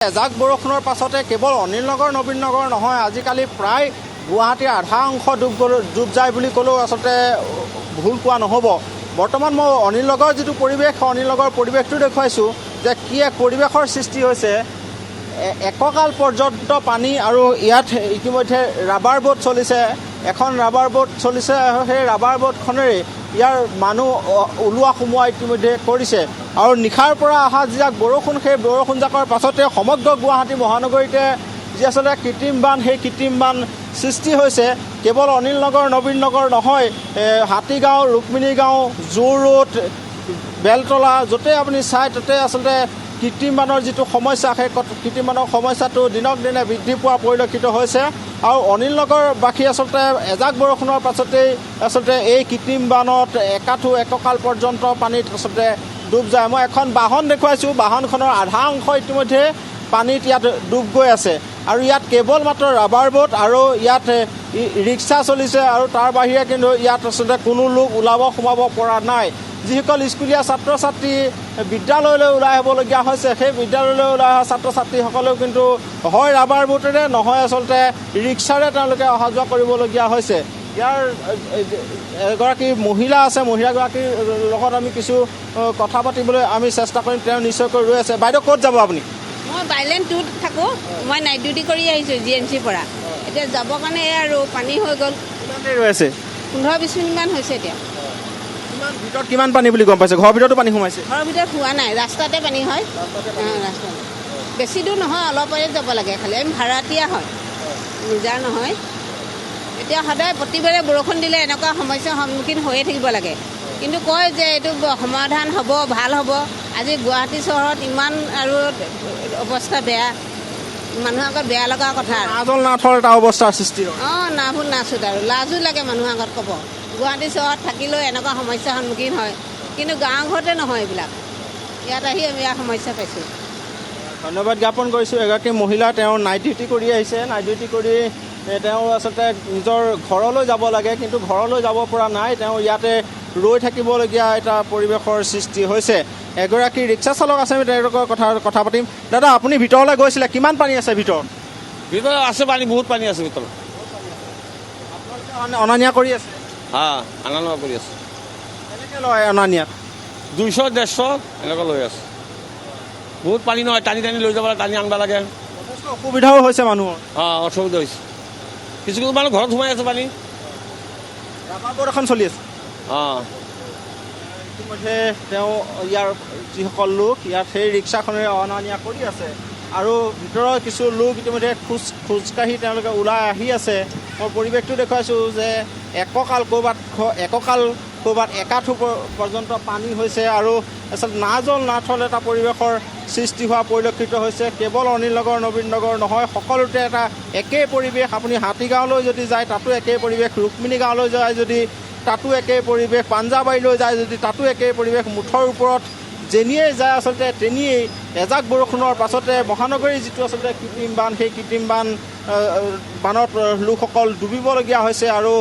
এজাক বৰষুণৰ পাছতে কেৱল অনিল নগৰ নবীন নগৰ নহয়, আজিকালি প্ৰায় গুৱাহাটীৰ আধা অংশ ডুব যায় বুলি ক'লেও আচলতে ভুল কোৱা নহ'ব। বৰ্তমান মই অনিল নগৰৰ যিটো পৰিৱেশ, অনিল নগৰৰ পৰিৱেশটো দেখুৱাইছোঁ যে কি এক পৰিৱেশৰ সৃষ্টি হৈছে। এককাল পৰ্যন্ত পানী আৰু ইয়াত ইতিমধ্যে ৰাবাৰ বোট চলিছে, এখন ৰাবাৰ বোট চলিছে আৰু সেই ৰাবাৰ বোটখনেৰে ইয়াৰ মানুহ ওলোৱা সোমোৱা ইতিমধ্যে কৰিছে। আৰু নিশাৰ পৰা অহা যিজাক বৰষুণ, সেই বৰষুণজাকৰ পাছতে সমগ্ৰ গুৱাহাটী মহানগৰীতে যি আচলতে কৃত্ৰিম বান, সেই কৃত্ৰিম বান সৃষ্টি হৈছে। কেৱল অনিল নগৰ নবীন নগৰ নহয়, হাতীগাঁও, ৰুক্মিণী গাঁও, জু ৰোড, বেলতলা, য'তে আপুনি চায় ত'তে আচলতে কৃত্ৰিম বানৰ যিটো সমস্যা, সেই কৃত্ৰিম বানৰ সমস্যাটো দিনক দিনে বৃদ্ধি পোৱা পৰিলক্ষিত হৈছে। আৰু অনিল নগৰবাসী আচলতে এজাক বৰষুণৰ পাছতেই আচলতে এই কৃত্ৰিম বানত এককাল পৰ্যন্ত পানীত আচলতে ডুব যায়। মই এখন বাহন দেখুৱাইছোঁ, বাহনখনৰ আধা অংশ ইতিমধ্যে পানীত ইয়াত ডুব গৈ আছে। আৰু ইয়াত কেৱল মাত্ৰ ৰাবাৰ বোট আৰু ইয়াত ৰিক্সা চলিছে, আৰু তাৰ বাহিৰে কিন্তু ইয়াত আচলতে কোনো লোক ওলাব সোমাব পৰা নাই। যিসকল স্কুলীয়া ছাত্ৰ ছাত্ৰী বিদ্যালয়লৈ ওলাই আহিবলগীয়া হৈছে, সেই বিদ্যালয়লৈ ওলাই অহা ছাত্ৰ ছাত্ৰীসকলেও কিন্তু হয় ৰাবাৰ বোটেৰে, নহয় আচলতে ৰিক্সাৰে তেওঁলোকে অহা যোৱা কৰিবলগীয়া হৈছে। ইয়াৰ এগৰাকী মহিলা আছে, মহিলাগৰাকীৰ লগত আমি কিছু কথা পাতিবলৈ আমি চেষ্টা কৰিম, তেওঁ নিশ্চয়কৈ ৰৈ আছে। বাইদেউ ক'ত যাব আপুনি? মই বাইলেন 2ত থাকোঁ, মই নাইট ডিউটি কৰি আহিছোঁ GNCৰ পৰা। এতিয়া যাবৰ কাৰণে আৰু পানী হৈ গ'ল। কিমান দেৰি ৰৈ আছে? 15-20 মিনিটমান হৈছে। এতিয়া ভিতৰত কিমান পানী বুলি গম পাইছে? ঘৰৰ ভিতৰতো পানী সোমাইছে? ঘৰৰ ভিতৰত হোৱা নাই, ৰাস্তাতে পানী হয়। ৰাস্তাত বেছি দূৰ নহয়, অলপতে যাব লাগে। খালি আমি ভাড়াতীয়া হয়, নিজাৰ নহয়। এতিয়া সদায় প্ৰতিবাৰে বৰষুণ দিলে এনেকুৱা সমস্যাৰ সন্মুখীন হৈয়ে থাকিব লাগে, কিন্তু কয় যে এইটো সমাধান হ'ব, ভাল হ'ব। আজি গুৱাহাটী চহৰত ইমান আৰু অৱস্থা বেয়া, মানুহৰ আগত বেয়া লগা কথা। নাজল নাথৰ এটা অৱস্থাৰ সৃষ্টি হয়। নাভুল নাচোত আৰু লাজো লাগে মানুহৰ আগত ক'ব। গুৱাহাটী চহৰত থাকিলেও এনেকুৱা সমস্যাৰ সন্মুখীন হয়, কিন্তু গাঁও ঘৰতে নহয় এইবিলাক। ইয়াত আহি আমি ইয়াৰ সমস্যা পাইছোঁ। ধন্যবাদ জ্ঞাপন কৰিছোঁ। এগৰাকী মহিলা, তেওঁ নাইট ডিউটি কৰি আহিছে। নাইট ডিউটি কৰি তেওঁ আচলতে নিজৰ ঘৰলৈ যাব লাগে, কিন্তু ঘৰলৈ যাব পৰা নাই। তেওঁ ইয়াতে ৰৈ থাকিবলগীয়া এটা পৰিৱেশৰ সৃষ্টি হৈছে। এগৰাকী ৰিক্সা চালক আছে, আমি তেওঁলোকৰ কথা পাতিম। দাদা, আপুনি ভিতৰলৈ গৈছিলে, কিমান পানী আছে ভিতৰত? ভিতৰত আছে পানী, বহুত পানী আছে ভিতৰত। আপোনালোকে অনা নিয়া কৰি আছে? আনা লোৱা কৰি আছে। কেনেকৈ লয় অনা নিয়াত? 200-150 এনেকৈ লৈ আছে। বহুত পানী নহয়, টানি টানি লৈ যাব লাগে, টানি আনিব লাগে। যথেষ্ট অসুবিধাও হৈছে মানুহৰ। অসুবিধা হৈছে। কিছু কিছু মানুহ ঘৰত সোমাই আছে পানী। ৰাবাৰ বোট এখন চলি আছে। ইতিমধ্যে তেওঁ ইয়াৰ যিসকল লোক ইয়াত সেই ৰিক্সাখনেৰে অনা নিয়া কৰি আছে, আৰু ভিতৰৰ কিছু লোক ইতিমধ্যে খোজকাঢ়ি তেওঁলোকে ওলাই আহি আছে। মই পৰিৱেশটো দেখুৱাইছোঁ যে এককাল ক'ৰবাত একাঠু পৰ্যন্ত পানী হৈছে, আৰু আচলতে নাজল নাথল এটা পৰিৱেশৰ সৃষ্টি হোৱা পৰিলক্ষিত হৈছে। কেৱল অনিল নগৰ নবীন নগৰ নহয়, সকলোতে এটা একেই পৰিৱেশ। আপুনি হাতীগাঁৱলৈ যদি যায় তাতো একেই পৰিৱেশ, ৰুক্মিণী গাঁৱলৈ যায় যদি তাতো একেই পৰিৱেশ, পাঞ্জাবাৰীলৈ যায় যদি তাতো একেই পৰিৱেশ। মুঠৰ ওপৰত যেনিয়েই যায় আচলতে তেনিয়েই এজাক বৰষুণৰ পাছতে মহানগৰীৰ যিটো আচলতে কৃত্ৰিম বান, সেই কৃত্ৰিম বানত লোকসকল ডুবিবলগীয়া হৈছে। আৰু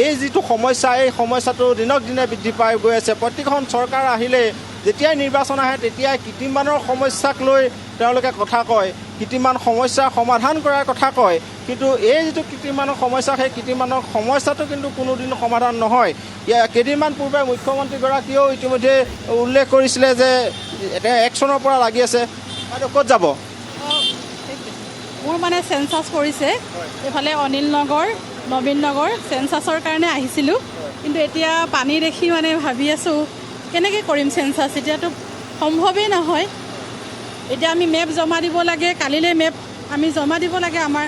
এই যিটো সমস্যা, এই সমস্যাটো দিনক দিনে বৃদ্ধি পাই গৈ আছে। প্ৰত্যেকখন চৰকাৰ আহিলে, যেতিয়াই নিৰ্বাচন আহে তেতিয়াই কৃত্ৰিম বানৰ সমস্যাক লৈ তেওঁলোকে কথা কয়, কৃত্ৰিম বান সমস্যাৰ সমাধান কৰাৰ কথা কয়, কিন্তু এই যিটো কৃত্ৰিম বানৰ সমস্যা, সেই কৃত্ৰিম বানৰ সমস্যাটো কিন্তু কোনোদিন সমাধান নহয়। কেইদিনমান পূৰ্বে মুখ্যমন্ত্ৰীগৰাকীয়েও ইতিমধ্যে উল্লেখ কৰিছিলে যে এতিয়া 1 চনৰ পৰা লাগি আছে। বাইদেউ ক'ত যাব? মোৰ মানে চেঞ্চাছ কৰিছে এইফালে অনিল নগৰ নবীন নগৰ, চেঞ্চাছৰ কাৰণে আহিছিলোঁ। কিন্তু এতিয়া পানী দেখি মানে ভাবি আছোঁ কেনেকৈ কৰিম চেঞ্চাছ, এতিয়াতো সম্ভৱেই নহয়। এতিয়া আমি মেপ জমা দিব লাগে, কালিলৈ মেপ আমি জমা দিব লাগে, আমাৰ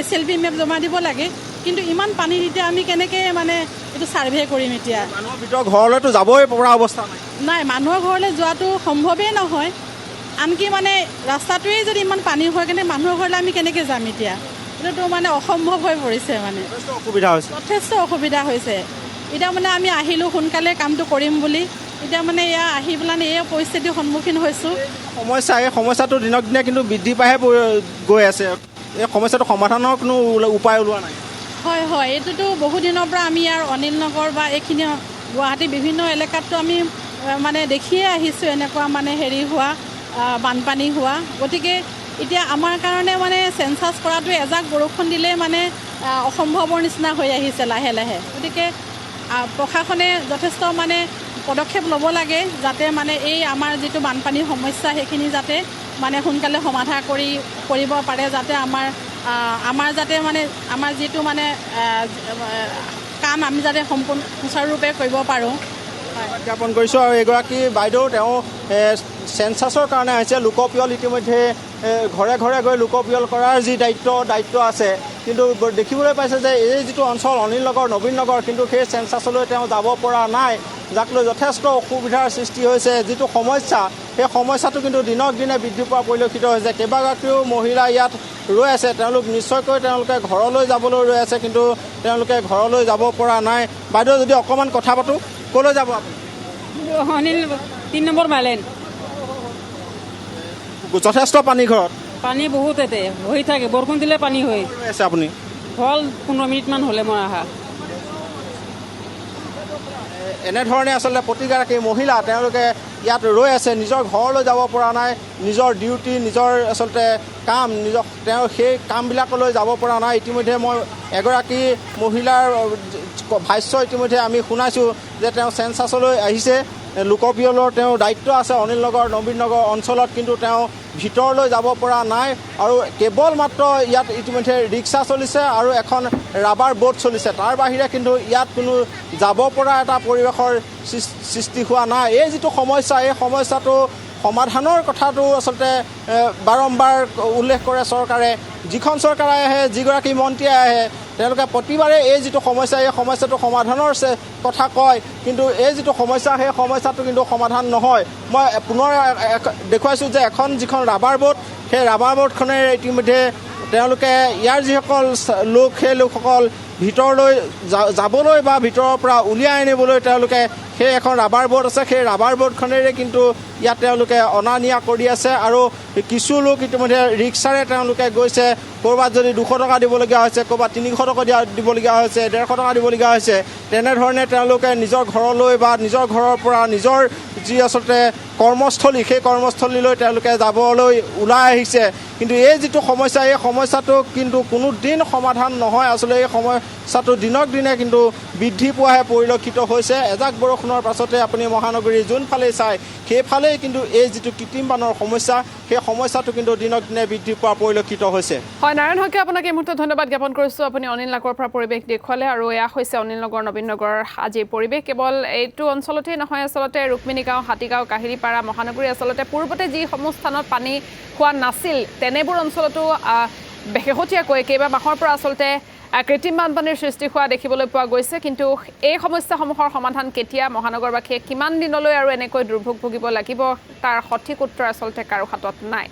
SLP মেপ জমা দিব লাগে, কিন্তু ইমান পানীত এতিয়া আমি কেনেকৈ মানে এইটো ছাৰ্ভে কৰিম? এতিয়া মানুহৰ ভিতৰত ঘৰলৈতো যাবই পৰা অৱস্থা নাই, মানুহৰ ঘৰলৈ যোৱাটো সম্ভৱেই নহয়। আনকি মানে ৰাস্তাটোৱেই যদি ইমান পানী হয়, কিন্তু মানুহৰ ঘৰলৈ আমি কেনেকৈ যাম? এতিয়া এইটোতো মানে অসম্ভৱ হৈ পৰিছে, মানে যথেষ্ট অসুবিধা হৈছে। এতিয়া মানে আমি আহিলোঁ সোনকালে কামটো কৰিম বুলি, এতিয়া মানে এয়া আহি পেলাই এই পৰিস্থিতিৰ সন্মুখীন হৈছোঁ। এই সমস্যাটো দিনক দিনে কিন্তু বৃদ্ধি পাইহে গৈ আছে। এই সমস্যাটো সমাধানৰ কোনো উপায় ওলোৱা নাই। হয়, এইটোতো বহুদিনৰ পৰা আমি ইয়াৰ অনিল নগৰ বা এইখিনি গুৱাহাটীৰ বিভিন্ন এলেকাততো আমি মানে দেখিয়ে আহিছোঁ এনেকুৱা মানে হেৰি হোৱা, বানপানী হোৱা। গতিকে এতিয়া আমাৰ কাৰণে মানে চেঞ্চাছ কৰাটো এজাক বৰষুণ দিলে মানে অসম্ভৱৰ নিচিনা হৈ আহিছে লাহে লাহে। গতিকে প্ৰশাসনে যথেষ্ট মানে পদক্ষেপ ল'ব লাগে যাতে মানে এই আমাৰ যিটো বানপানীৰ সমস্যা সেইখিনি যাতে মানে সোনকালে সমাধা কৰিব পাৰে, যাতে আমাৰ যাতে মানে আমাৰ যিটো মানে কাম আমি যাতে সম্পূৰ্ণ সুচাৰুৰূপে কৰিব পাৰোঁ। জ্ঞাপন কৰিছোঁ। আৰু এগৰাকী বাইদেউ তেওঁ চেঞ্চাছৰ কাৰণে আহিছে। লোকপিয়ল ইতিমধ্যে ঘৰে ঘৰে গৈ লোকপিয়ল কৰাৰ যি দায়িত্ব আছে, কিন্তু দেখিবলৈ পাইছে যে এই যিটো অঞ্চল অনিল নগৰ নবীন নগৰ, কিন্তু সেই চেঞ্চাছলৈ তেওঁ যাব পৰা নাই, যাক লৈ যথেষ্ট অসুবিধাৰ সৃষ্টি হৈছে। যিটো সমস্যা, সেই সমস্যাটো কিন্তু দিনক দিনে বৃদ্ধি পোৱা পৰিলক্ষিত হৈছে। কেইবাগৰাকীও মহিলা ইয়াত ৰৈ আছে, তেওঁলোকে ঘৰলৈ যাবলৈ ৰৈ আছে, কিন্তু তেওঁলোকে ঘৰলৈ যাব পৰা নাই। বাইদেউ যদি অকণমান কথা পাতোঁ, ক'লৈ যাব আপুনি? অনিল 3 নম্বৰ মাইলেন। যথেষ্ট পানী ঘৰত? পানী বহুত এতে হৈ থাকে, বৰষুণ দিলে পানী হয়। ৰৈ আছে আপুনি? হ'ল 15 মিনিটমান হ'লে মই অহা। এনেধৰণে আচলতে প্ৰতিগৰাকী মহিলা তেওঁলোকে ইয়াত ৰৈ আছে, নিজৰ ঘৰলৈ যাব পৰা নাই, নিজৰ ডিউটি, নিজৰ আচলতে কাম, তেওঁ সেই কামবিলাকলৈ যাব পৰা নাই। ইতিমধ্যে মই এগৰাকী মহিলাৰ ভাষ্য ইতিমধ্যে আমি শুনাইছোঁ যে তেওঁ চেঞ্চাছলৈ আহিছে, লোকপিয়লৰ তেওঁ দায়িত্ব আছে অনিল নগৰ নবীন নগৰ অঞ্চলত, কিন্তু তেওঁ ভিতৰলৈ যাব পৰা নাই। আৰু কেৱল মাত্ৰ ইয়াত ইতিমধ্যে ৰিক্সা চলিছে আৰু এখন ৰাবাৰ বোট চলিছে, তাৰ বাহিৰে কিন্তু ইয়াত কোনো যাব পৰা এটা পৰিৱেশৰ সৃষ্টি হোৱা নাই। এই যিটো সমস্যা, এই সমস্যাটো সমাধানৰ কথাটো আচলতে বাৰম্বাৰ উল্লেখ কৰে চৰকাৰে। যিখন চৰকাৰে আহে, যিগৰাকী মন্ত্ৰীয়ে আহে, তেওঁলোকে প্ৰতিবাৰে এই যিটো সমস্যা, এই সমস্যাটো সমাধানৰ কথা কয়, কিন্তু এই যিটো সমস্যা, সেই সমস্যাটো কিন্তু সমাধান নহয়। মই পুনৰ দেখুৱাইছোঁ যে যিখন ৰাবাৰ বোট, সেই ৰাবাৰ বোটখনেৰে ইতিমধ্যে তেওঁলোকে ইয়াৰ যিসকল লোক, সেই লোকসকল ভিতৰলৈ যাবলৈ বা ভিতৰৰ পৰা উলিয়াই আনিবলৈ তেওঁলোকে সেই এখন ৰাবাৰ বোট আছে, সেই ৰাবাৰ বোটখনেৰে কিন্তু ইয়াত তেওঁলোকে অনা নিয়া কৰি আছে। আৰু কিছু লোক ইতিমধ্যে ৰিক্সাৰে তেওঁলোকে গৈছে, ক'ৰবাত যদি 200 টকা দিবলগীয়া হৈছে, ক'ৰবাত 300 টকা দিবলগীয়া হৈছে, 150 টকা দিবলগীয়া হৈছে। তেনেধৰণে তেওঁলোকে নিজৰ ঘৰলৈ বা নিজৰ ঘৰৰ পৰা নিজৰ যি আচলতে কৰ্মস্থলী, সেই কৰ্মস্থলীলৈ তেওঁলোকে যাবলৈ ওলাই আহিছে। কিন্তু এই যিটো সমস্যা, এই সমস্যাটো কিন্তু কোনো দিন সমাধান নহয়। আচলতে এই সমস্যাটো দিনক দিনে কিন্তু বৃদ্ধি পোৱাহে পৰিলক্ষিত হৈছে। এজাক বৰষুণৰ পাছতে আপুনি মহানগৰীৰ যোনফালেই চায়, সেইফালেই কিন্তু এই যিটো কৃত্ৰিম বানৰ সমস্যা, সেই সমস্যাটো কিন্তু দিনক দিনে বৃদ্ধি পোৱা পৰিলক্ষিত হৈছে। হয়, নাৰায়ণ শইকীয়া, আপোনাক এই মুহূৰ্তত ধন্যবাদ জ্ঞাপন কৰিছোঁ। আপুনি অনিল নগৰৰ পৰা পৰিৱেশ দেখুৱালে, আৰু এয়া হৈছে অনিল নগৰ নবীন নগৰৰ আজিৰ পৰিৱেশ। কেৱল এইটো অঞ্চলতেই নহয়, আচলতে ৰুক্মিণী গাঁও, হাতীগাঁও, কাহিলীপাৰা, মহানগৰী, আচলতে পূৰ্বতে যিসমূহ স্থানত পানী হোৱা নাছিল, তেনেবোৰ অঞ্চলতো শেহতীয়াকৈ কেইবা মাহৰ পৰা আচলতে কৃত্ৰিম বানপানীৰ সৃষ্টি হোৱা দেখিবলৈ পোৱা গৈছে। কিন্তু এই সমস্যাসমূহৰ সমাধান কেতিয়া, মহানগৰবাসীয়ে কিমান দিনলৈ আৰু এনেকৈ দুৰ্ভোগ ভুগিব লাগিব, তাৰ সঠিক উত্তৰ আচলতে কাৰো হাতত নাই।